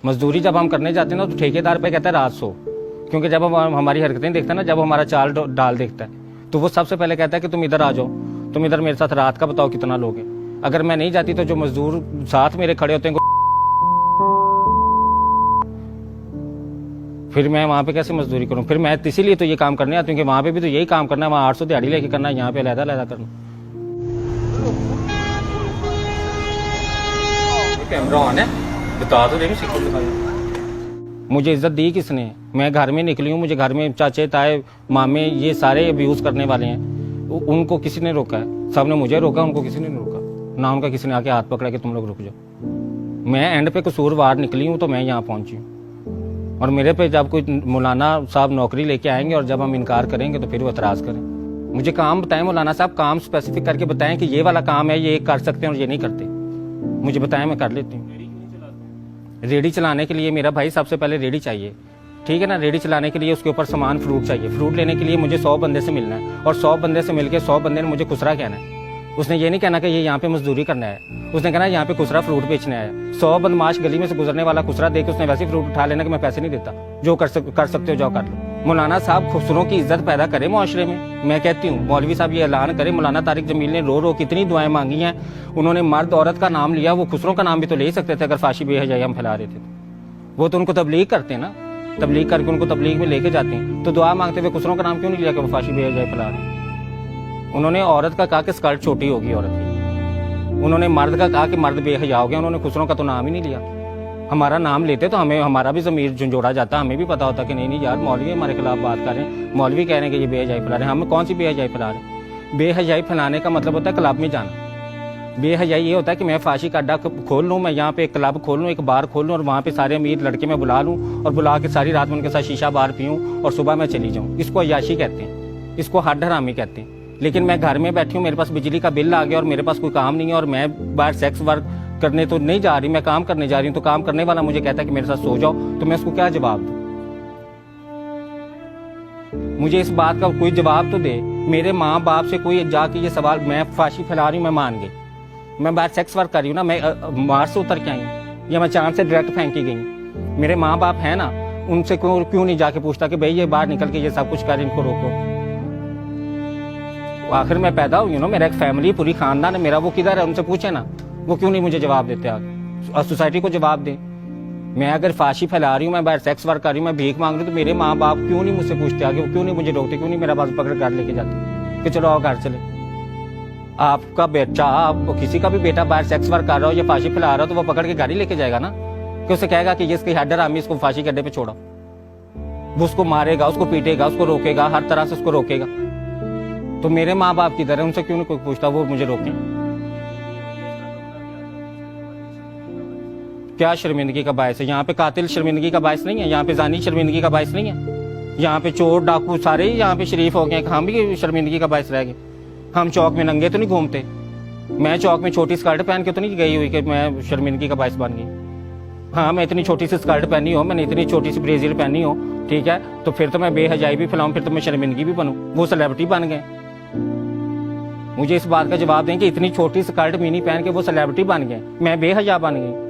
मजदूरी जब हम करने जाते हैं ना तो ठेकेदार पे कहता है रात सो, क्योंकि जब हम हमारी हरकतें देखता है ना, जब हमारा चाल डाल देखता है तो वो सबसे पहले कहता है कि तुम इधर आ जाओ, तुम इधर मेरे साथ रात का बताओ कितना लोगे। अगर मैं नहीं जाती तो जो मजदूर साथ मेरे खड़े होते हैं फिर मैं वहां पे कैसे मजदूरी करूं। फिर मैं इसीलिए तो ये काम करने आता हूँ कि वहां पे भी तो यही काम करना है, वहां 800 दिहाड़ी लेके करना है, यहाँ पे अलग-अलग करना। कैमरा ऑन है, बता तो देंगे मुझे इज्जत दी किसने। मैं घर में निकली हूँ, मुझे घर में चाचे ताए मामे ये सारे अब्यूज करने वाले हैं, उनको किसी ने रोका है? सबने मुझे रोका, उनको किसी ने नहीं रोका ना, उनका किसी ने आके हाथ पकड़ा कि तुम लोग रुक जाओ। मैं एंड पे कसूरवार निकली हूँ तो मैं यहाँ पहुंची हूँ, और मेरे पे जब कोई मौलाना साहब नौकरी लेके आएंगे और जब हम इनकार करेंगे तो फिर वो एतराज करें। मुझे काम बताएं मौलाना साहब, काम स्पेसिफिक करके बताएं कि ये वाला काम है, ये कर सकते हैं और ये नहीं करते। मुझे बताएं, मैं कर लेती हूँ। रेडी चलाने के लिए मेरा भाई सबसे पहले रेडी चाहिए, ठीक है ना। रेडी चलाने के लिए उसके ऊपर सामान फ्रूट चाहिए। फ्रूट लेने के लिए मुझे 100 बंदे से मिलना है, और 100 बंदे से मिलकर 100 बंदे ने मुझे खुसरा कहना है। उसने ये नहीं कहना कि ये यहाँ पे मजदूरी करना है, उसने कहना यहाँ पे खुसरा फ्रूट बेचना है। 100 बदमाश गली में से गुजरने वाला खुसरा देके उसने वैसे फ्रूट उठा लेना कि मैं पैसे नहीं देता, जो कर सकते हो जाओ कर लो। मौलाना साहब खुसरों की इज्जत पैदा करे मुआशरे में। मैं कहती हूँ मौलवी साहब ये ऐलान करे। मौलाना तारिक जमील ने रो रो कितनी दुआएं मांगी हैं, उन्होंने मर्द औरत का नाम लिया, वो खुसरों का नाम भी तो ले ही सकते थे अगर फाशी बेहजाई हम फैला रहे थे। वो तो उनको तबलीग करते हैं ना, तबलीग करके उनको तबलीग में लेके जाते हैं, तो दुआ मांगते हुए खुसरों का नाम क्यों नहीं लिया कि वो फाशी बेहजाई फैला रहे। उन्होंने औरत का कहा कि स्कर्ट छोटी होगी औरत की, उन्होंने मर्द का कहा कि मर्द बेहया हो गया, उन्होंने खुसरों का तो नाम ही नहीं लिया। हमारा नाम लेते तो हमें हमारा भी ज़मीर झंझोड़ा जाता, हमें भी पता होता कि नहीं यार मौलवी हमारे खिलाफ बात कर रहे हैं, मौलवी कह रहे हैं कि ये बेहजाई फैला रहे हैं। हम कौन सी बेहजाई फैला रहे हैं? बेहजाई फैलाने का मतलब होता है क्लब में जाना। बेहयाई ये होता है कि मैं फांसी का अड्डा खोल लूँ, मैं यहाँ पे एक क्लब खोल लूँ, एक बार खोल लूँ, और वहाँ पे सारे अमीर लड़के मैं बुला लूँ और बुला के सारी रात में उनके साथ शीशा बार पीऊँ और सुबह मैं चली जाऊँ। इसको अय्याशी कहते हैं, इसको हड हरामी कहते हैं। लेकिन मैं घर में बैठी हूँ, मेरे पास बिजली का बिल आ गया और मेरे पास कोई काम नहीं है, और मैं बाहर सेक्स वर्क करने तो नहीं जा रही, मैं काम करने जा रही हूँ, तो काम करने वाला मुझे कहता है कि मेरे साथ सो जाओ, तो मैं उसको क्या जवाब दूँ? मुझे इस बात का कोई जवाब तो दे। मेरे माँ बाप से कोई जाके ये सवाल, मैं फांसी फैला रही हूँ, मैं मान गई, मैं बाहर सेक्स वर्क कर रही हूँ ना, मैं मार्स से उतर के आई हूँ या मैं चांद से डायरेक्ट फेंक की गई हूँ। मेरे माँ बाप है ना, उनसे क्यों नहीं जाके पूछता कि भाई ये बाहर निकल के ये सब कुछ कर, इनको रोको। आखिर मैं पैदा हुई हूँ ना, मेरा एक फैमिली पूरी खानदान है मेरा, वो किधर है? उनसे पूछे ना, वो क्यों नहीं मुझे जवाब देते आगे, और सोसाइटी को जवाब दे। मैं अगर फांसी फैला रही हूँ, मैं बाहर सेक्स वर्क कर रही हूँ, मैं भीख मांग रही हूँ, तो मेरे माँ बाप क्यों नहीं मुझसे पूछते आगे, वो क्यों नहीं मुझे रोकते, क्यों नहीं मेरा बाज पकड़ घर लेके जाते कि चलो आओ घर चले। आपका बेटा, आप किसी का भी बेटा बाहर सेक्स वर्क कर रहा हो या फांसी फैला रहा हो, तो वो पकड़ के गाड़ी लेके जाएगा ना, कि उसे कहेगा कि ये इसकी हेडर आमी, इसको फांसी के अड्डे पे छोड़ो। वो उसको मारेगा, उसको पीटेगा, उसको रोकेगा, हर तरह से उसको रोकेगा। तो मेरे माँ बाप किधर है, उनसे क्यों नहीं कोई पूछता, वो मुझे रोकें? क्या शर्मिंदगी का बायस है? यहाँ पे कातिल शर्मिंदगी का बायस नहीं है, यहाँ पे जानी शर्मिंदगी का बायस नहीं है, यहाँ पे चोर डाकू सारे ही यहाँ पे शरीफ हो गए, हम भी शर्मिंदगी का बायस रह गए। हम चौक में नंगे तो नहीं घूमते, मैं चौक में छोटी स्कर्ट पहन के तो नहीं गई हुई कि मैं शर्मिंदगी का बायस बन गई। हाँ, मैं इतनी छोटी सी स्कर्ट पहनी हो, मैंने इतनी छोटी सी ब्रेजियर पहनी हो, ठीक है, तो फिर तो मैं बेहजाई भी फैलाऊं, फिर तो मैं शर्मिंदगी भी बनूं। वो सेलिब्रिटी बन गए। मुझे इस बात का जवाब दें कि इतनी छोटी स्कर्ट मिनी पहन के वो सेलिब्रिटी बन गए, मैं बेहया बन गई।